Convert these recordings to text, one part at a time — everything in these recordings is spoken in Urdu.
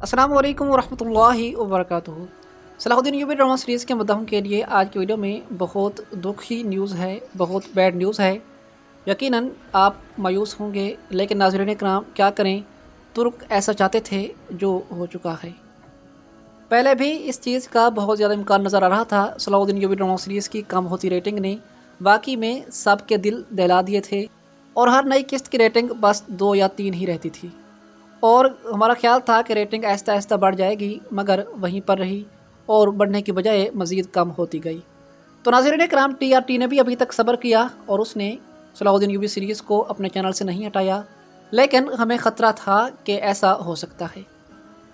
السلام علیکم ورحمۃ وبرکاتہ۔ صلاح الدین ایوبی ڈرامہ سیریز کے مداحوں کے لیے آج کی ویڈیو میں بہت دکھی نیوز ہے، بہت بیڈ نیوز ہے۔ یقیناً آپ مایوس ہوں گے، لیکن ناظرین کرام کیا کریں، ترک ایسا چاہتے تھے جو ہو چکا ہے۔ پہلے بھی اس چیز کا بہت زیادہ امکان نظر آ رہا تھا۔ صلاح الدین ایوبی ڈرامہ سیریز کی کم ہوتی ریٹنگ نے باقی میں سب کے دل دہلا دیے تھے، اور ہر نئی قسط کی ریٹنگ بس 2 یا 3 ہی رہتی تھی، اور ہمارا خیال تھا کہ ریٹنگ آہستہ آہستہ بڑھ جائے گی، مگر وہیں پر رہی اور بڑھنے کی بجائے مزید کم ہوتی گئی۔ تو ناظرین کرام، ٹی آر ٹی نے بھی ابھی تک صبر کیا اور اس نے صلاح الدین ایوبی سیریز کو اپنے چینل سے نہیں ہٹایا، لیکن ہمیں خطرہ تھا کہ ایسا ہو سکتا ہے۔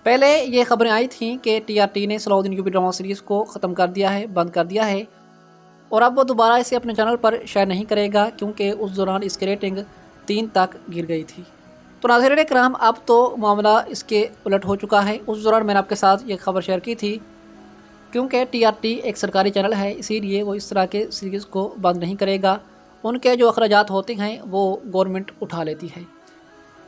پہلے یہ خبریں آئی تھیں کہ ٹی آر ٹی نے صلاح الدین ایوبی ڈرامہ سیریز کو ختم کر دیا ہے، بند کر دیا ہے، اور اب وہ دوبارہ اسے اپنے چینل پر شیئر نہیں کرے گا، کیونکہ اس دوران اس کی ریٹنگ 3 تک گر گئی تھی۔ تو ناظرین کرام، اب تو معاملہ اس کے الٹ ہو چکا ہے۔ اس دوران میں نے آپ کے ساتھ یہ خبر شیئر کی تھی، کیونکہ ٹی آر ٹی ایک سرکاری چینل ہے، اسی لیے وہ اس طرح کے سیریز کو بند نہیں کرے گا۔ ان کے جو اخراجات ہوتے ہیں وہ گورنمنٹ اٹھا لیتی ہے،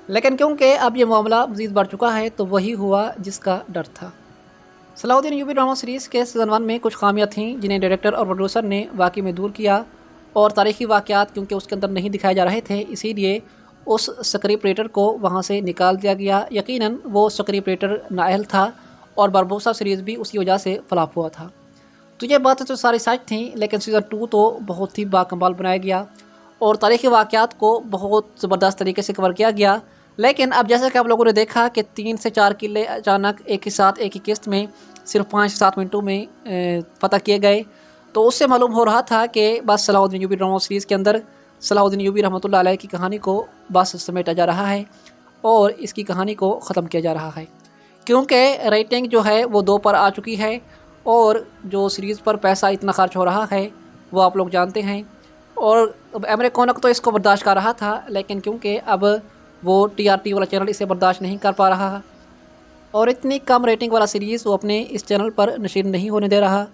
لیکن کیونکہ اب یہ معاملہ مزید بڑھ چکا ہے تو وہی ہوا جس کا ڈر تھا۔ صلاح الدین ایوبی ڈرامہ سیریز کے سیزن 1 میں کچھ خامیاں تھیں جنہیں ڈائریکٹر اور پروڈیوسر نے واقعی میں دور کیا، اور تاریخی واقعات کیونکہ اس کے اندر نہیں دکھائے جا رہے تھے، اسی لیے اس سکرپٹ رائٹر کو وہاں سے نکال دیا گیا۔ یقیناً وہ سکرپٹ رائٹر نااہل تھا، اور باربوسا سیریز بھی اسی وجہ سے فلاپ ہوا تھا۔ تو یہ باتیں تو ساری سچ تھیں، لیکن سیزن 2 تو بہت ہی باکمال بنایا گیا، اور تاریخی واقعات کو بہت زبردست طریقے سے کور کیا گیا۔ لیکن اب جیسا کہ آپ لوگوں نے دیکھا کہ 3 سے 4 قلعے اچانک ایک ہی ساتھ ایک ہی قسط میں صرف 5 سے 7 منٹوں میں فتح کیے گئے، تو اس سے معلوم ہو رہا تھا کہ بس صلاح الدین ایوبی ڈرامہ سیریز کے اندر صلاح الدین ایوبی رحمۃ اللہ علیہ کی کہانی کو بس سمیٹا جا رہا ہے، اور اس کی کہانی کو ختم کیا جا رہا ہے، کیونکہ ریٹنگ جو ہے وہ 2 پر آ چکی ہے، اور جو سیریز پر پیسہ اتنا خرچ ہو رہا ہے وہ آپ لوگ جانتے ہیں۔ اور ایمرے کونک تو اس کو برداشت کر رہا تھا، لیکن کیونکہ اب وہ ٹی آر ٹی والا چینل اسے برداشت نہیں کر پا رہا، اور اتنی کم ریٹنگ والا سیریز وہ اپنے اس چینل پر نشر نہیں ہونے دے رہا،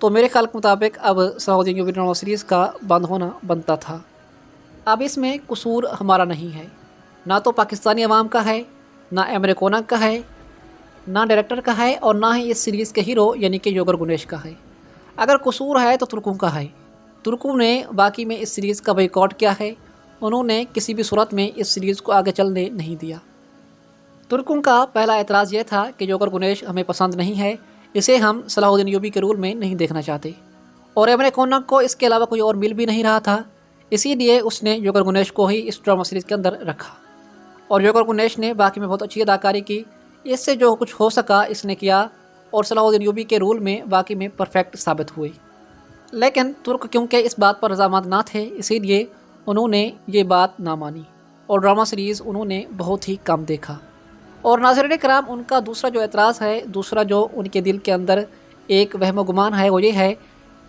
تو میرے خیال کے مطابق اب صلاح الدین ایوبی ڈرامہ سیریز کا بند ہونا بنتا تھا۔ اب اس میں قصور ہمارا نہیں ہے، نہ تو پاکستانی عوام کا ہے، نہ ایمرے کونک کا ہے، نہ ڈائریکٹر کا ہے، اور نہ ہی اس سیریز کے ہیرو یعنی کہ یوگر گنیش کا ہے۔ اگر قصور ہے تو ترکوں کا ہے۔ ترکوں نے باقی میں اس سیریز کا بائیکاٹ کیا ہے، انہوں نے کسی بھی صورت میں اس سیریز کو آگے چلنے نہیں دیا۔ ترکوں کا پہلا اعتراض یہ تھا کہ یوگر گنیش ہمیں پسند نہیں ہے، اسے ہم صلاح الدین ایوبی کے رول میں نہیں دیکھنا چاہتے، اور ایمرے کونک کو اس کے علاوہ کوئی اور مل بھی نہیں رہا تھا، اسی لیے اس نے یوگر گنیش کو ہی اس ڈرامہ سیریز کے اندر رکھا، اور یوگر گنیش نے باقی میں بہت اچھی اداکاری کی، اس سے جو کچھ ہو سکا اس نے کیا، اور صلاح الدین ایوبی کے رول میں باقی میں پرفیکٹ ثابت ہوئی۔ لیکن ترک کیونکہ اس بات پر رضامند نہ تھے، اسی لیے انہوں نے یہ بات نہ مانی، اور ڈرامہ سیریز انہوں نے بہت ہی کم دیکھا۔ اور ناظرین کرام، ان کا دوسرا جو اعتراض ہے، دوسرا جو ان کے دل کے اندر ایک وہم و گمان ہے، وہ یہ ہے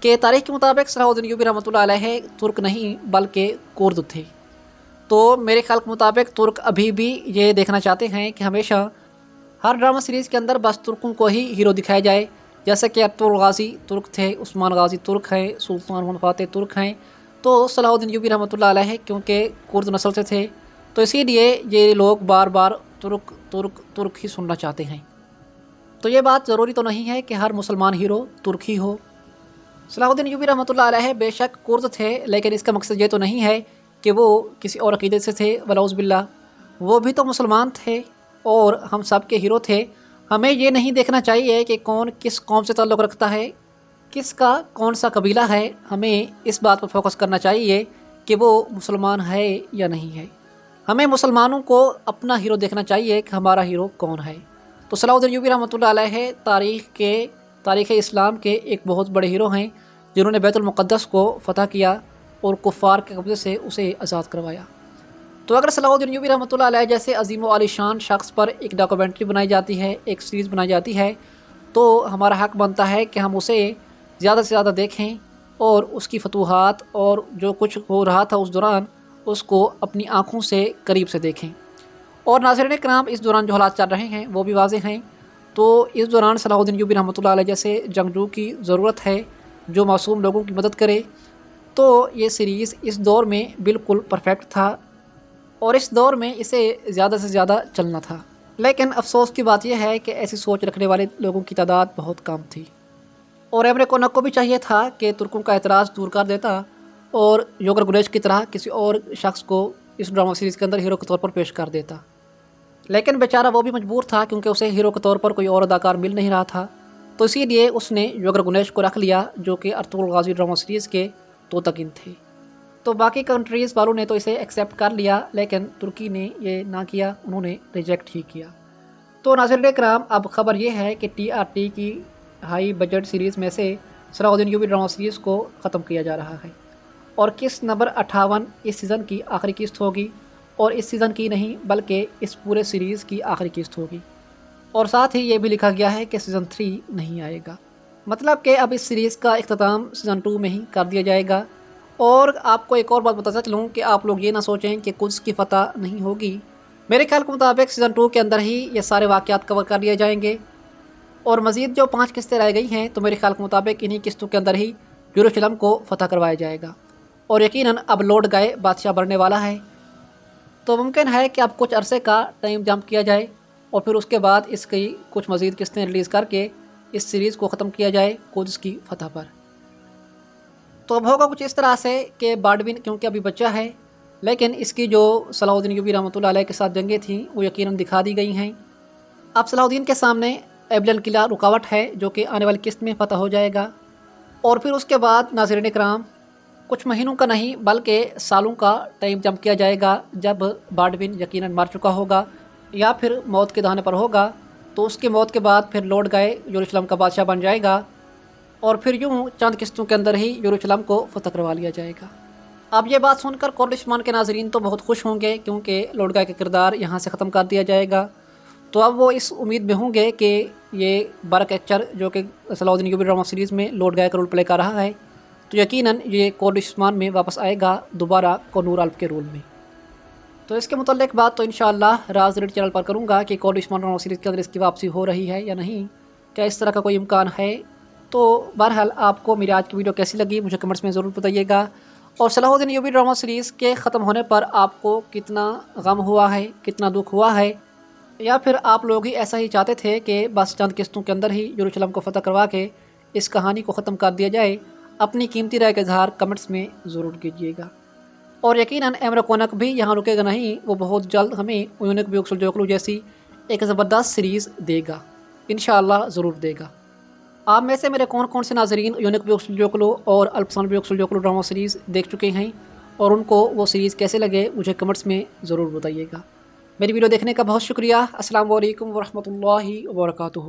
کہ تاریخ کے مطابق صلاح الدین ایوبی رحمۃ اللہ علیہ ترک نہیں بلکہ کرد تھے۔ تو میرے خیال کے مطابق ترک ابھی بھی یہ دیکھنا چاہتے ہیں کہ ہمیشہ ہر ڈرامہ سیریز کے اندر بس ترکوں کو ہی ہیرو دکھایا جائے، جیسے کہ ارطغرل غازی ترک تھے، عثمان غازی ترک ہیں، سلطان محمد فاتح ترک ہیں، تو صلاح الدین ایوبی رحمۃ اللہ علیہ کیونکہ کرد نسل سے تھے، تو اسی لیے یہ لوگ بار بار ترک ترک ترک ہی سننا چاہتے ہیں۔ تو یہ بات ضروری تو نہیں ہے کہ ہر مسلمان ہیرو ترک ہی ہو۔ صلاح الدین ایوبی رحمۃ اللہ علیہ بے شک کرد تھے، لیکن اس کا مقصد یہ تو نہیں ہے کہ وہ کسی اور عقیدے سے تھے، ونعوذ باللہ، وہ بھی تو مسلمان تھے اور ہم سب کے ہیرو تھے۔ ہمیں یہ نہیں دیکھنا چاہیے کہ کون کس قوم سے تعلق رکھتا ہے، کس کا کون سا قبیلہ ہے، ہمیں اس بات پر فوکس کرنا چاہیے کہ وہ مسلمان ہے یا نہیں ہے۔ ہمیں مسلمانوں کو اپنا ہیرو دیکھنا چاہیے کہ ہمارا ہیرو کون ہے۔ تو صلاح الدین ایوبی رحمۃ اللہ علیہ تاریخ اسلام کے ایک بہت بڑے ہیرو ہیں، جنہوں نے بیت المقدس کو فتح کیا اور کفار کے قبضے سے اسے آزاد کروایا۔ تو اگر صلاح الدین ایوبی رحمۃ اللہ علیہ جیسے عظیم و عالی شان شخص پر ایک ڈاکومنٹری بنائی جاتی ہے، ایک سیریز بنائی جاتی ہے، تو ہمارا حق بنتا ہے کہ ہم اسے زیادہ سے زیادہ دیکھیں، اور اس کی فتوحات اور جو کچھ ہو رہا تھا اس دوران اس کو اپنی آنکھوں سے قریب سے دیکھیں۔ اور ناظرین کرام، اس دوران جو حالات چل رہے ہیں وہ بھی واضح ہیں، تو اس دوران صلاح الدین ایوبی رحمۃ اللہ علیہ جیسے جنگجو کی ضرورت ہے جو معصوم لوگوں کی مدد کرے۔ تو یہ سیریز اس دور میں بالکل پرفیکٹ تھا، اور اس دور میں اسے زیادہ سے زیادہ چلنا تھا، لیکن افسوس کی بات یہ ہے کہ ایسی سوچ رکھنے والے لوگوں کی تعداد بہت کم تھی، اور ایمرے کونک کو بھی چاہیے تھا کہ ترکوں کا اعتراض دور کر دیتا اور یوگر گنیش کی طرح کسی اور شخص کو اس ڈرامہ سیریز کے اندر ہیرو کے طور پر پیش کر دیتا، لیکن بیچارہ وہ بھی مجبور تھا کیونکہ اسے ہیرو کے طور پر کوئی اور اداکار مل نہیں رہا تھا، تو اسی لیے اس نے یوگر گنیش کو رکھ لیا جو کہ ارطغرل غازی ڈرامہ سیریز کے توتقین تھے۔ تو باقی کنٹریز والوں نے تو اسے ایکسیپٹ کر لیا، لیکن ترکی نے یہ نہ کیا، انہوں نے ریجیکٹ ہی کیا۔ تو ناظرین کرام، اب خبر یہ ہے کہ TRT کی ہائی بجٹ سیریز میں سے صلاح الدین ایوبی ڈرامہ سیریز کو ختم کیا جا رہا ہے، اور قسط نمبر 58 اس سیزن کی آخری قسط ہوگی، اور اس سیزن کی نہیں بلکہ اس پورے سیریز کی آخری قسط ہوگی، اور ساتھ ہی یہ بھی لکھا گیا ہے کہ سیزن 3 نہیں آئے گا، مطلب کہ اب اس سیریز کا اختتام سیزن 2 میں ہی کر دیا جائے گا۔ اور آپ کو ایک اور بات بتاتا چلوں کہ آپ لوگ یہ نہ سوچیں کہ قدس کی فتح نہیں ہوگی، میرے خیال کے مطابق سیزن 2 کے اندر ہی یہ سارے واقعات کور کر لیے جائیں گے، اور مزید جو 5 قسطیں رہ گئی ہیں تو میرے خیال کے مطابق انہی قسطوں کے اندر ہی یروشلم کو فتح کروایا جائے گا، اور یقیناً اب لوڈ گئے بادشاہ بڑھنے والا ہے، تو ممکن ہے کہ اب کچھ عرصے کا ٹائم جمپ کیا جائے اور پھر اس کے بعد اس کی کچھ مزید قسطیں ریلیز کر کے اس سیریز کو ختم کیا جائے قدس کی فتح پر۔ تو اب ہوگا کچھ اس طرح سے کہ باڈوین کیونکہ ابھی بچہ ہے، لیکن اس کی جو صلاح الدین ایوبی رحمۃ اللہ علیہ کے ساتھ جنگیں تھیں وہ یقیناً دکھا دی گئی ہیں۔ اب صلاح الدین کے سامنے ایبلن قلعہ رکاوٹ ہے جو کہ آنے والی قسط میں فتح ہو جائے گا، اور پھر اس کے بعد ناظرین اکرام کچھ مہینوں کا نہیں بلکہ سالوں کا ٹائم جمپ کیا جائے گا، جب باڈوین یقیناً مر چکا ہوگا یا پھر موت کے دہانے پر ہوگا، تو اس کی موت کے بعد پھر لوڈ گئے یروشلم کا بادشاہ بن جائے گا، اور پھر یوں چند قسطوں کے اندر ہی یروشلم کو فتح کروا لیا جائے گا۔ اب یہ بات سن کر کوردستان کے ناظرین تو بہت خوش ہوں گے کیونکہ لوڈ گائے کا کردار یہاں سے ختم کر دیا جائے گا، تو اب وہ اس امید میں ہوں گے کہ یہ برق ایکچر جو کہ صلاح الدین ایوبی ڈرامہ سیریز میں لوڈ گائے کا رول پلے کر رہا ہے، تو یقیناً یہ کوردستان میں واپس آئے گا دوبارہ کنور الف کے رول میں۔ تو اس کے متعلق بات تو انشاءاللہ راز ریڈ چینل پر کروں گا کہ کوردستان ڈرامہ سیریز کے اندر اس کی واپسی ہو رہی ہے یا نہیں، کیا اس طرح کا کوئی امکان ہے۔ تو بہرحال آپ کو میری آج کی ویڈیو کیسی لگی مجھے کمنٹس میں ضرور بتائیے گا، اور صلاح الدین ایوبی ڈرامہ سیریز کے ختم ہونے پر آپ کو کتنا غم ہوا ہے، کتنا دکھ ہوا ہے، یا پھر آپ لوگ ہی ایسا ہی چاہتے تھے کہ بس چند قسطوں کے اندر ہی یروشلم کو فتح کروا کے اس کہانی کو ختم کر دیا جائے۔ اپنی قیمتی رائے کا اظہار کمنٹس میں ضرور کیجیے گا، اور یقیناً ایمرے کونک بھی یہاں رکے گا نہیں، وہ بہت جلد ہمیں ایونک بیوک سلجوکلو جیسی ایک زبردست سیریز دے گا، انشاءاللہ ضرور دے گا۔ آپ میں سے میرے کون کون سے ناظرین ایونک بیوک سلجوکلو اور الپسان بیوک سلجوکلو ڈرامہ سیریز دیکھ چکے ہیں، اور ان کو وہ سیریز کیسے لگے مجھے کمنٹس میں ضرور بتائیے گا۔ میری ویڈیو دیکھنے کا بہت شکریہ۔ السلام علیکم ورحمۃ اللہ وبرکاتہ۔